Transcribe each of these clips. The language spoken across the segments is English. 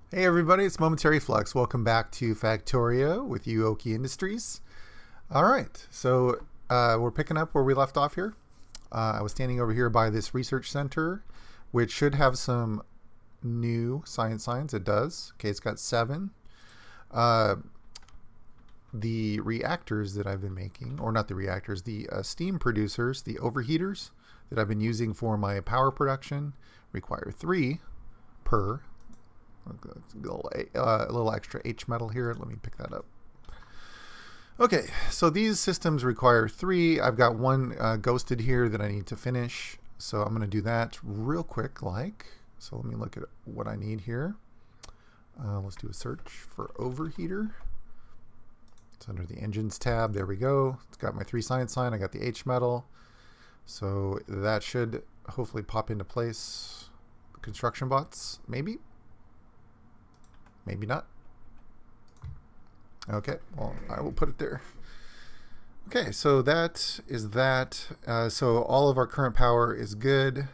Hey everybody, it's Momentary Flux. Welcome back to Factorio with Yuoki Industries. All right, so we're picking up where we left off here. I was standing over here by this research center, which should have some new science signs. It does. Okay, it's got 7. The reactors that I've been making, or not the reactors, the steam producers, the overheaters that I've been using for my power production require 3 per. A little extra H metal here. Let me pick that up. Okay, so these systems require 3. I've got 1 ghosted here that I need to finish. So I'm going to do that real quick. So let me look at what I need here. Let's do a search for overheater. It's under the engines tab. There we go. It's got my 3 science sign. I got the H metal. So that should hopefully pop into place. Construction bots, maybe. Maybe not. Okay, well, I will put it there. Okay, so that is that. So all of our current power is good.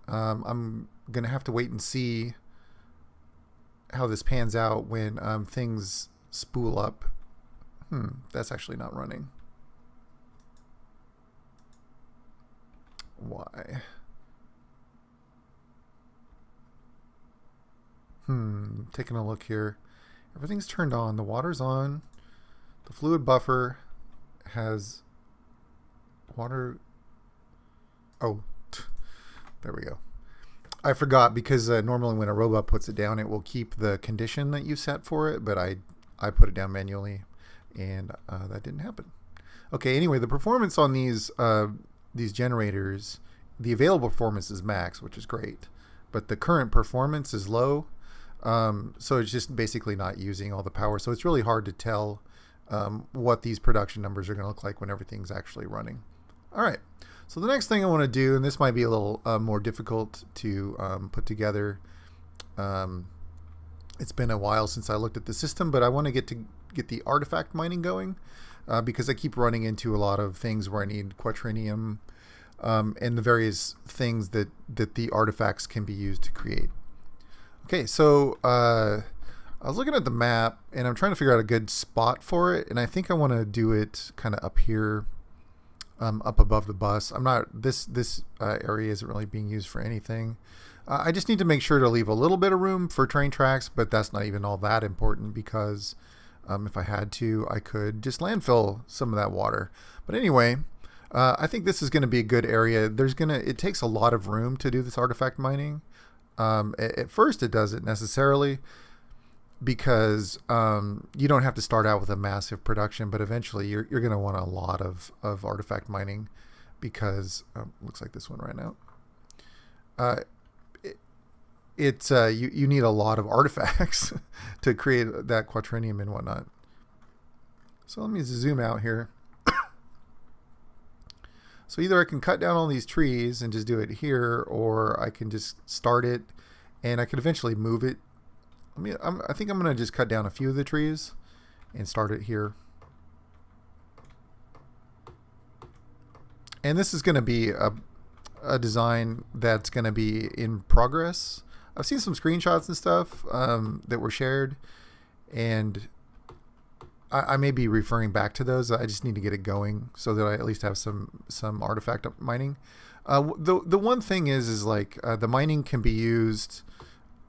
I'm going to have to wait and see how this pans out when things spool up. That's actually not running. Why? Taking a look here. Everything's turned on. The water's on. The fluid buffer has water. Oh, there we go. I forgot because normally when a robot puts it down, it will keep the condition that you set for it, but I put it down manually, and that didn't happen. Okay, anyway, the performance on these generators, the available performance is max, which is great, but the current performance is low. So it's just basically not using all the power. So it's really hard to tell what these production numbers are going to look like when everything's actually running. All right. So the next thing I want to do, and this might be a little more difficult to put together. It's been a while since I looked at the system, but I want to get the artifact mining going because I keep running into a lot of things where I need quaternium and the various things that the artifacts can be used to create. Okay, so I was looking at the map and I'm trying to figure out a good spot for it, and I think I want to do it kind of up here, up above the bus. I'm not this area isn't really being used for anything. I just need to make sure to leave a little bit of room for train tracks, but that's not even all that important because if I had to, I could just landfill some of that water. But anyway, I think this is going to be a good area. It takes a lot of room to do this artifact mining. At first, it doesn't necessarily because you don't have to start out with a massive production, but eventually you're going to want a lot of artifact mining because looks like this one right now. You need a lot of artifacts to create that quaternium and whatnot. So let me zoom out here. So either I can cut down all these trees and just do it here, or I can just start it and I could eventually move it. I think I'm going to just cut down a few of the trees and start it here. And this is going to be a design that's going to be in progress. I've seen some screenshots and stuff that were shared, and I may be referring back to those. I just need to get it going so that I at least have some artifact mining. The one thing is like the mining can be used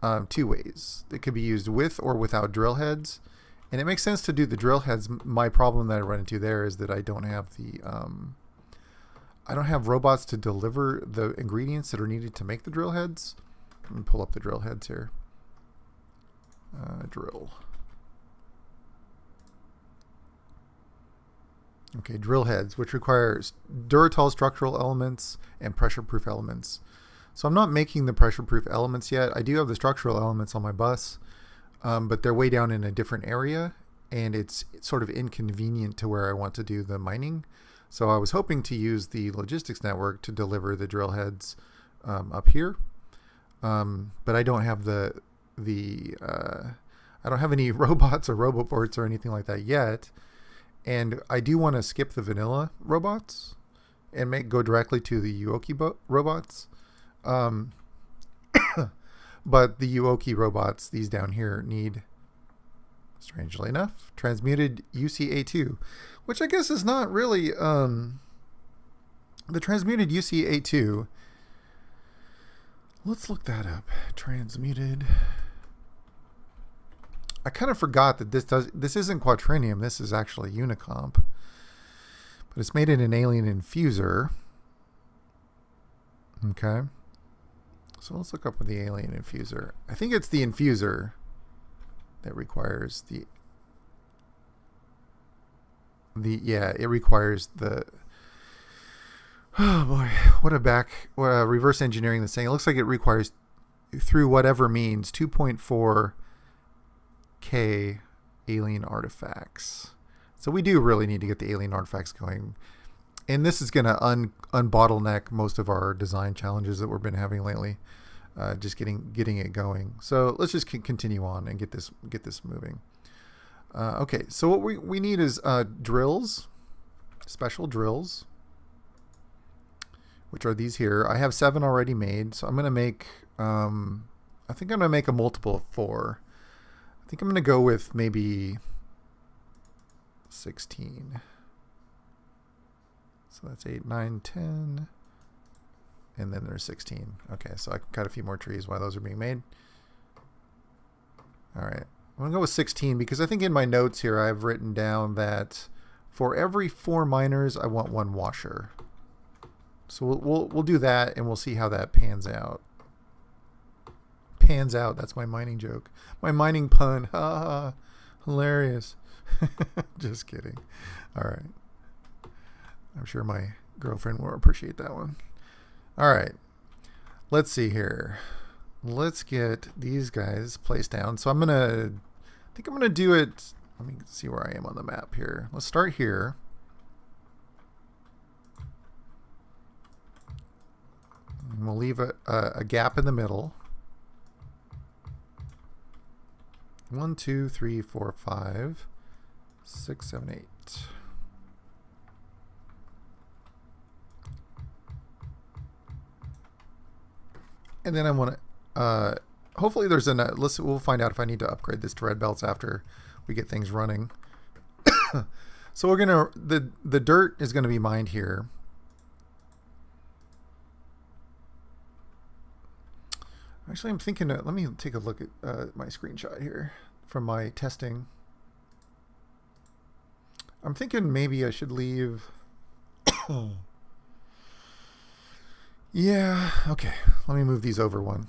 2 ways. It could be used with or without drill heads, and it makes sense to do the drill heads. My problem that I run into there is that I don't have robots to deliver the ingredients that are needed to make the drill heads. Let me pull up the drill heads here. Drill. Okay, drill heads, which requires Duratol structural elements and pressure-proof elements. So I'm not making the pressure-proof elements yet. I do have the structural elements on my bus, but they're way down in a different area, and it's sort of inconvenient to where I want to do the mining. So I was hoping to use the logistics network to deliver the drill heads up here, but I don't have I don't have any robots or roboports or anything like that yet. And I do want to skip the vanilla robots and go directly to the Yuoki robots. But the Yuoki robots, these down here, need, strangely enough, transmuted UCA2, which I guess is not really the transmuted UCA2. Let's look that up. Transmuted. I kind of forgot that this isn't quatrinium. This is actually Unicomp, but it's made in an alien infuser. Okay. So let's look up with the alien infuser. I think it's the infuser that requires it requires the, oh boy, what a reverse engineering this thing. It looks like it requires, through whatever means, 2.4K alien artifacts. So we do really need to get the alien artifacts going. And this is going to unbottleneck most of our design challenges that we've been having lately. Just getting it going. So let's just continue on and get this moving. Okay, so what we need is drills, special drills, which are these here. I have 7 already made, so I'm going to make, I think I'm going to make a multiple of 4. I think I'm going to go with maybe 16. So that's 8, 9, 10, and then there's 16. Okay, so I can cut a few more trees while those are being made. All right, I'm going to go with 16 because I think in my notes here I've written down that for every 4 miners I want 1 washer. So we'll do that and we'll see how that pans out. Pans out, that's my mining joke. My mining pun. Ha, hilarious. Just kidding. All right. I'm sure my girlfriend will appreciate that one. All right. Let's see here. Let's get these guys placed down. So I think I'm going to do it. Let me see where I am on the map here. Let's start here. And we'll leave a gap in the middle. 1, 2, 3, 4, 5, 6, 7, 8. And then I want to, hopefully there's we'll find out if I need to upgrade this to red belts after we get things running. So we're going to, the dirt is going to be mined here. Actually, I'm thinking, let me take a look at my screenshot here from my testing. I'm thinking maybe I should leave. Yeah, okay. Let me move these over one.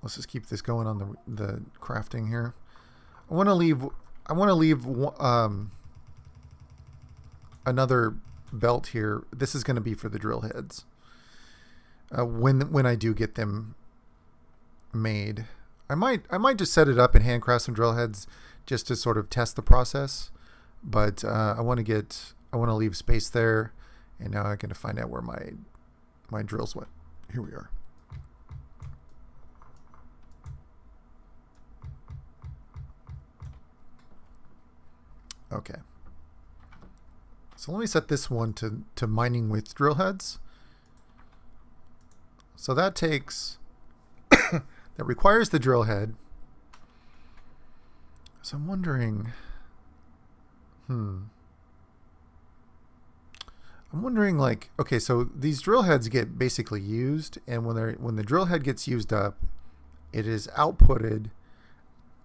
Let's just keep this going on the crafting here. I want to leave another belt here. This is going to be for the drill heads. When I do get them made, I might just set it up and handcraft some drill heads just to sort of test the process. But I want to leave space there, and now I'm going to find out where my drills went. Here we are. Okay. So let me set this one to mining with drill heads. So that takes that requires the drill head. So I'm wondering, I'm wondering, like, okay, so these drill heads get basically used, and when the drill head gets used up, it is outputted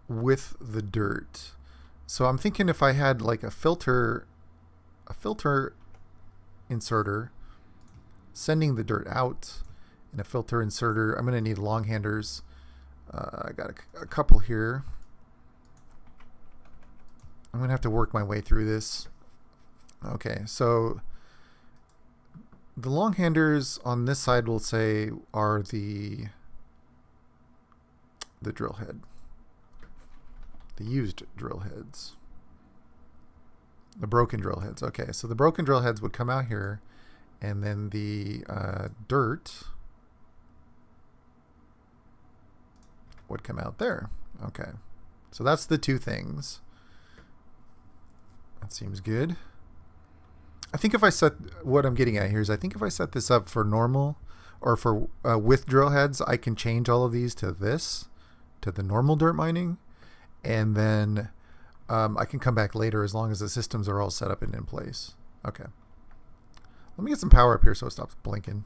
with the dirt. So I'm thinking if I had like a filter inserter sending the dirt out, and a filter inserter, I'm going to need long handers. I got a couple here. I'm going to have to work my way through this. Okay, so the long handers on this side, we'll say, are the drill head. The used drill heads. The broken drill heads. Okay, so the broken drill heads would come out here, and then the dirt would come out there. Okay, so that's the two things. That seems good. I think if I set, what I'm getting at here is I think if I set this up for normal, or for with drill heads, I can change all of these to this, to the normal dirt mining, and then I can come back later as long as the systems are all set up and in place. Okay. Let me get some power up here so it stops blinking.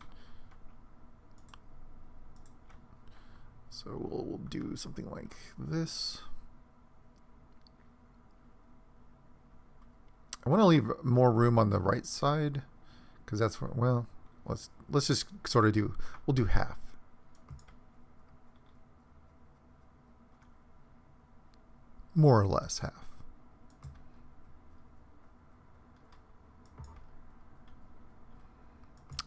So we'll do something like this. I want to leave more room on the right side because that's what, well, let's just sort of we'll do half. More or less half.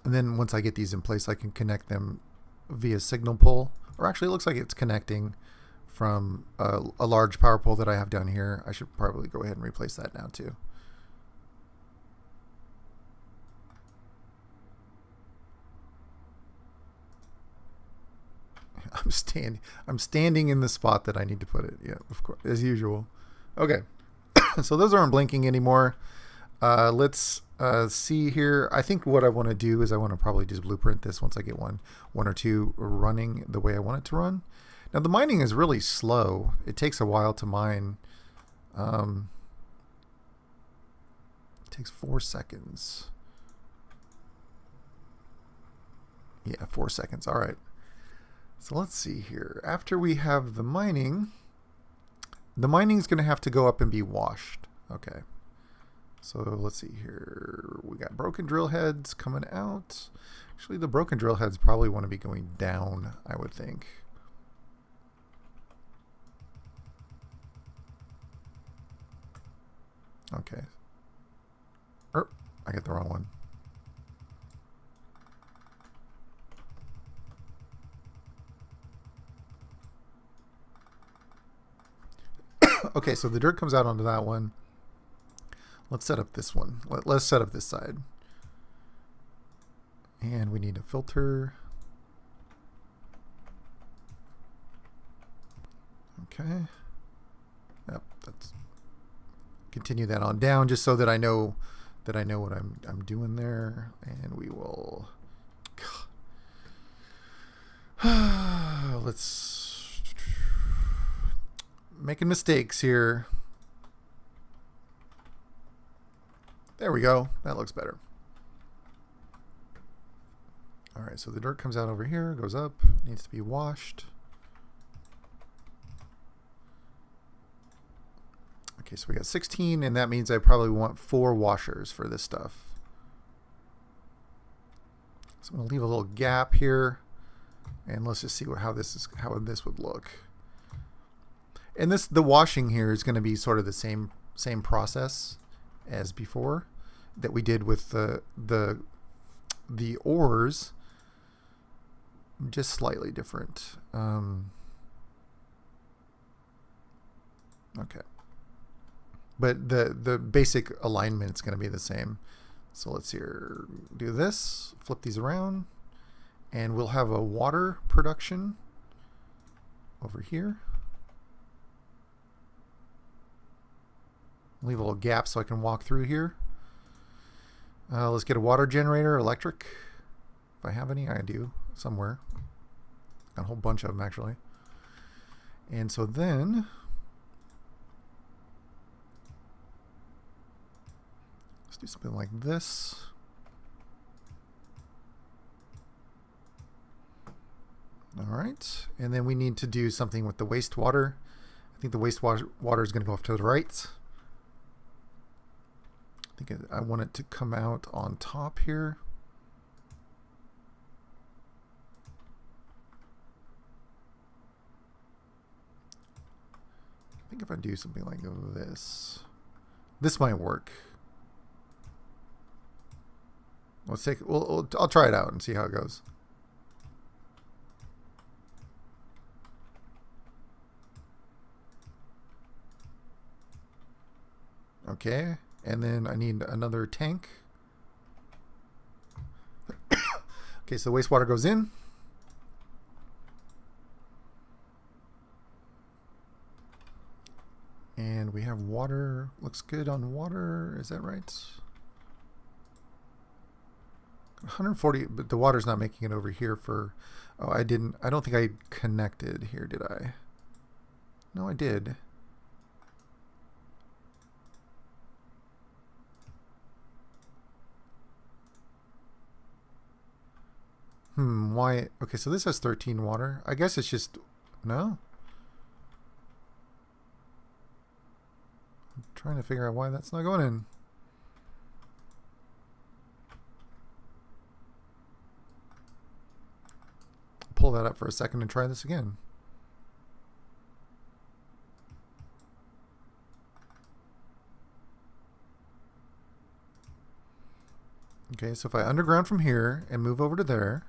And then once I get these in place, I can connect them via signal pole. Or actually, it looks like it's connecting from a large power pole that I have down here. I should probably go ahead and replace that now too. I'm standing in the spot that I need to put it. Yeah, of course, as usual. Okay, so those aren't blinking anymore. Let's see here. I think what I want to do is I want to probably just blueprint this once I get one or two running the way I want it to run. Now the mining is really slow. It takes a while to mine. It takes 4 seconds. Yeah, 4 seconds. All right. So let's see here. After we have the mining is going to have to go up and be washed. Okay. So let's see here. We got broken drill heads coming out. Actually, the broken drill heads probably want to be going down, I would think. Okay. I got the wrong one. Okay, so the dirt comes out onto that one. Let's set up this one. Let's set up this side. And we need a filter. Okay. Yep, that's continue that on down just so that I know what I'm doing there. And we will let's making mistakes here. There we go. That looks better. All right, so the dirt comes out over here, goes up, needs to be washed. Okay, so we got 16, and that means I probably want 4 washers for this stuff. So I'm gonna leave a little gap here, and let's just see how this would look. And the washing here is going to be sort of the same process as before that we did with the ores, just slightly different. Okay, but the basic alignment is going to be the same. So let's here do this, flip these around, and we'll have a water production over here. Leave a little gap so I can walk through here. Let's get a water generator, electric. If I have any, I do somewhere. Got a whole bunch of them actually. And so then let's do something like this. All right, and then we need to do something with the wastewater. I think the wastewater is going to go off to the right. I want it to come out on top here. I think if I do something like this might work. Let's take. I'll try it out and see how it goes. Okay. And then I need another tank. Okay, so wastewater goes in. And we have water. Looks good on water. Is that right? 140, but the water's not making it over here for... Oh, I don't think I connected here, did I? No, I did. Why? Okay, so this has 13 water. I guess it's just... No? I'm trying to figure out why that's not going in. Pull that up for a second and try this again. Okay, so if I underground from here and move over to there,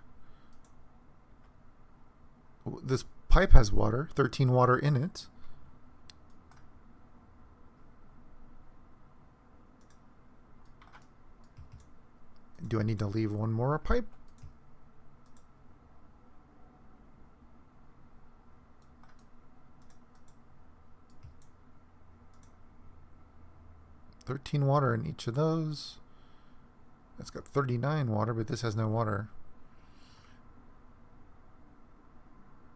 this pipe has water, 13 water in it. Do I need to leave one more pipe? $13 water in each of those. That's got 39 water, but this has no water.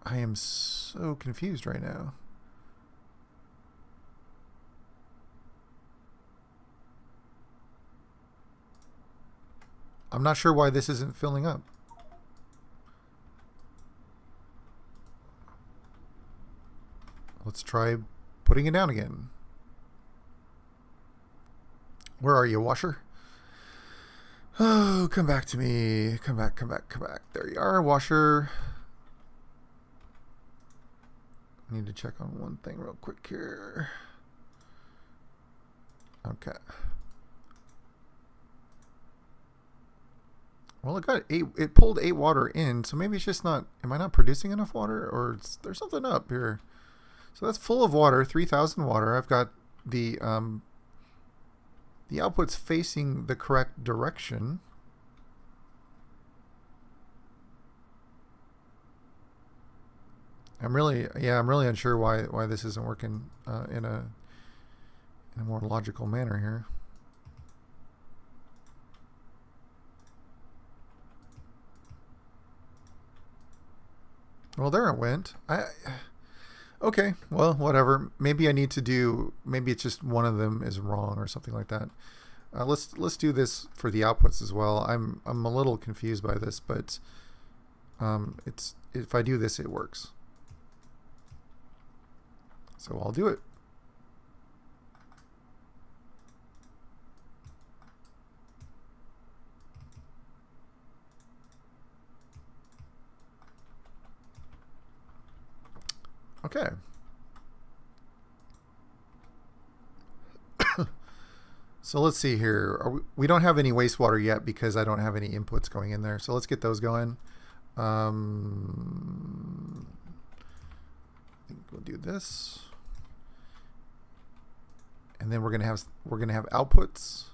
I am so confused right now. I'm not sure why this isn't filling up. Let's try putting it down again. Where are you, washer? Oh, come back to me. Come back, come back, come back. There you are, washer. I need to check on one thing real quick here. Okay. Well, it got 8. It pulled 8 water in, so maybe it's just not. Am I not producing enough water, or there's something up here? So that's full of water, 3,000 water. I've got the output's facing the correct direction. I'm really unsure why this isn't working in a more logical manner here. Well, there it went. Okay, well, whatever. Maybe I need to do. Maybe it's just one of them is wrong or something like that. Let's do this for the outputs as well. I'm a little confused by this, but it's if I do this, it works. So I'll do it. Okay. So let's see here. We don't have any wastewater yet because I don't have any inputs going in there. So let's get those going. I think we'll do this, and then we're gonna have outputs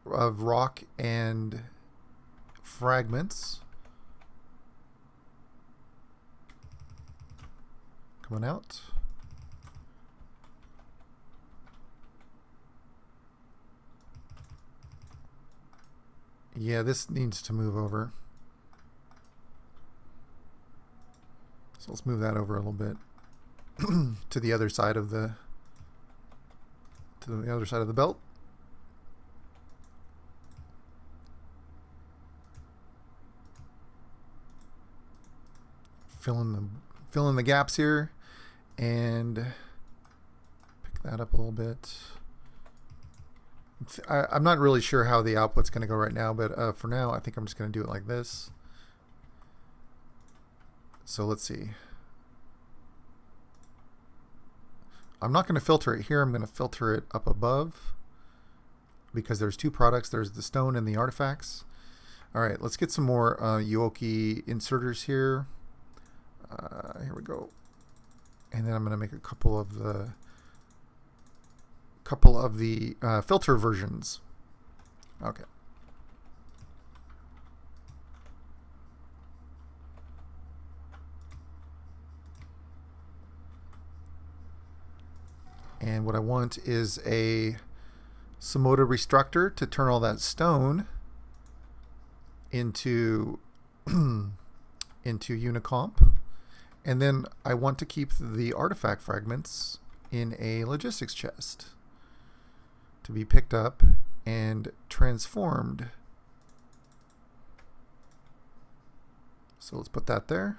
of rock and fragments coming out. Yeah, this needs to move over. So let's move that over a little bit to the other side of the belt. Fill in the gaps here and pick that up a little bit. I'm not really sure how the output's going to go right now, but for now I think I'm just going to do it like this. So let's see. I'm not going to filter it here. I'm going to filter it up above because there's two products. There's the stone and the artifacts. All right, let's get some more Yuoki inserters here. Here we go. And then I'm going to make a couple of the filter versions. Okay. And what I want is some motor restructor to turn all that stone into into Unicomp, and then I want to keep the artifact fragments in a logistics chest to be picked up and transformed. So let's put that there.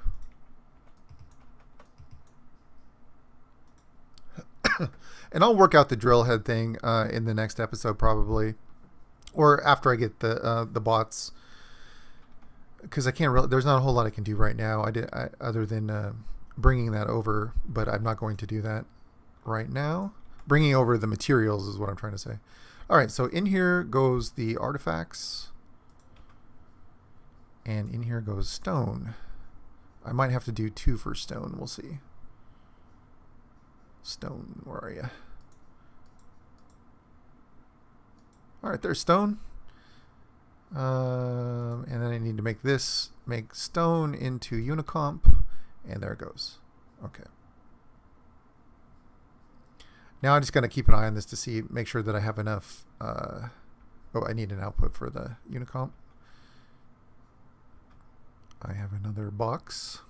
And I'll work out the drill head thing in the next episode probably, or after I get the bots, because I can't really, there's not a whole lot I can do right now other than bringing that over, but I'm not going to do that right now. Bringing over the materials is what I'm trying to say. All right, so in here goes the artifacts, and in here goes stone. I might have to do 2 for stone. We'll see. Stone, where are you? All right, there's stone. And then I need to make stone into Unicomp, and there it goes. Okay. Now I just got to keep an eye on this to make sure that I have enough. Oh, I need an output for the Unicomp. I have another box.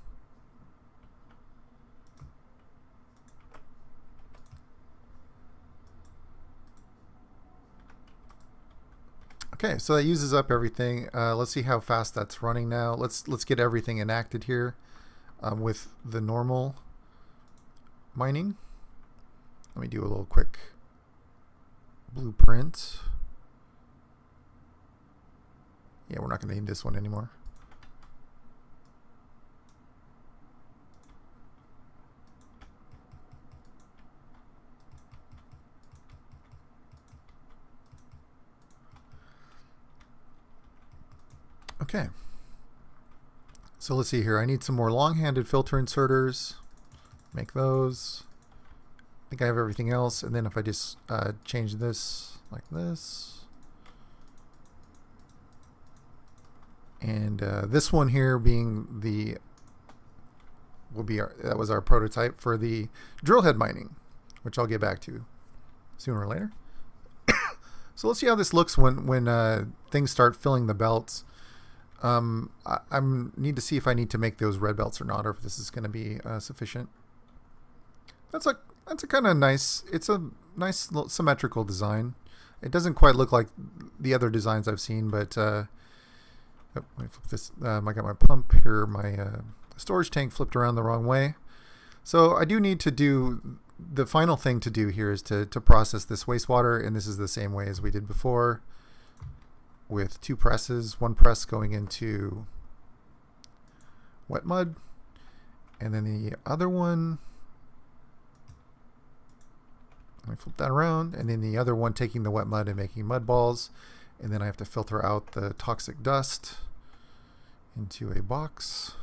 Okay, so that uses up everything. Let's see how fast that's running now. Let's get everything enacted here with the normal mining. Let me do a little quick blueprint. Yeah, we're not going to need this one anymore. Okay, so let's see here. I need some more long-handed filter inserters. Make those. I think I have everything else. And then if I just change this like this. And this one here being that was our prototype for the drill head mining, which I'll get back to sooner or later. So let's see how this looks when things start filling the belts. I need to see if I need to make those red belts or not, or if this is going to be sufficient. That's a kind of nice. It's a nice symmetrical design. It doesn't quite look like the other designs I've seen, but let me flip this. I got my pump here. My storage tank flipped around the wrong way. So I do need to do the final thing to do here is to process this wastewater, and this is the same way as we did before, with 2 presses, 1 press going into wet mud, and then the other one, let me flip that around, and then the other one taking the wet mud and making mud balls, and then I have to filter out the toxic dust into a box.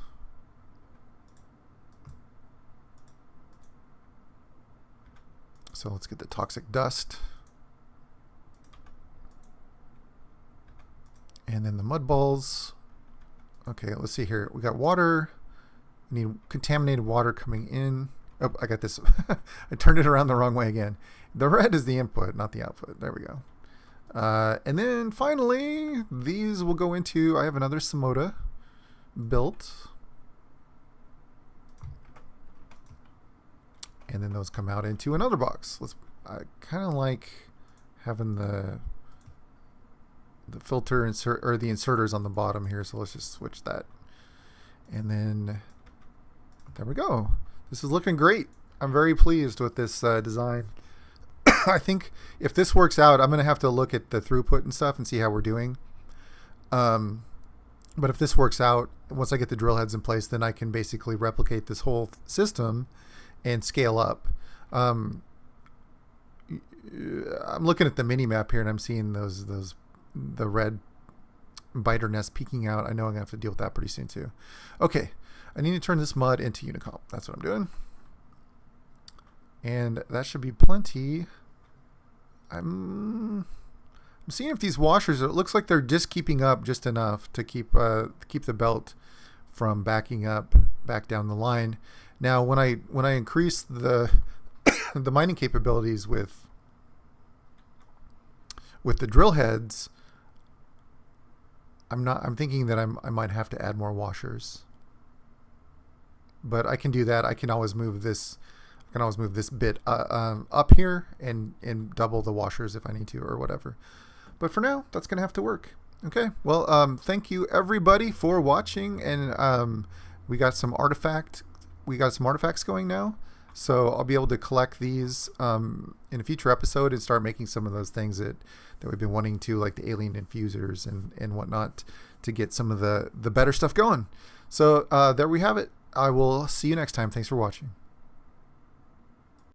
So let's get the toxic dust. And then the mud balls. Okay, let's see here. We got water. We need contaminated water coming in. Oh, I got this. I turned it around the wrong way again. The red is the input, not the output. There we go. And then finally, these will go into, I have another Samoda built. And then those come out into another box. I kind of like having the filter insert, or the inserters on the bottom here, so let's just switch that. And then there we go. This is looking great. I'm very pleased with this design. I think if this works out, I'm going to have to look at the throughput and stuff and see how we're doing. But if this works out, once I get the drill heads in place, then I can basically replicate this whole system and scale up. I'm looking at the mini map here, and I'm seeing the red biter nest peeking out. I know I'm gonna have to deal with that pretty soon too. Okay, I need to turn this mud into Unicomp. That's what I'm doing, and that should be plenty. I'm seeing if these washers, it looks like they're just keeping up just enough to keep the belt from backing up back down the line. Now when I increase the the mining capabilities with the drill heads, I'm thinking that I might have to add more washers. But I can do that. I can always move this. I can always move this bit up here and double the washers if I need to or whatever. But for now, that's gonna have to work. Okay. Well, thank you everybody for watching, and we got some artifacts going now. So I'll be able to collect these in a future episode and start making some of those things that we've been wanting to, like the alien infusers and whatnot, to get some of the better stuff going. So there we have it. I will see you next time. Thanks for watching.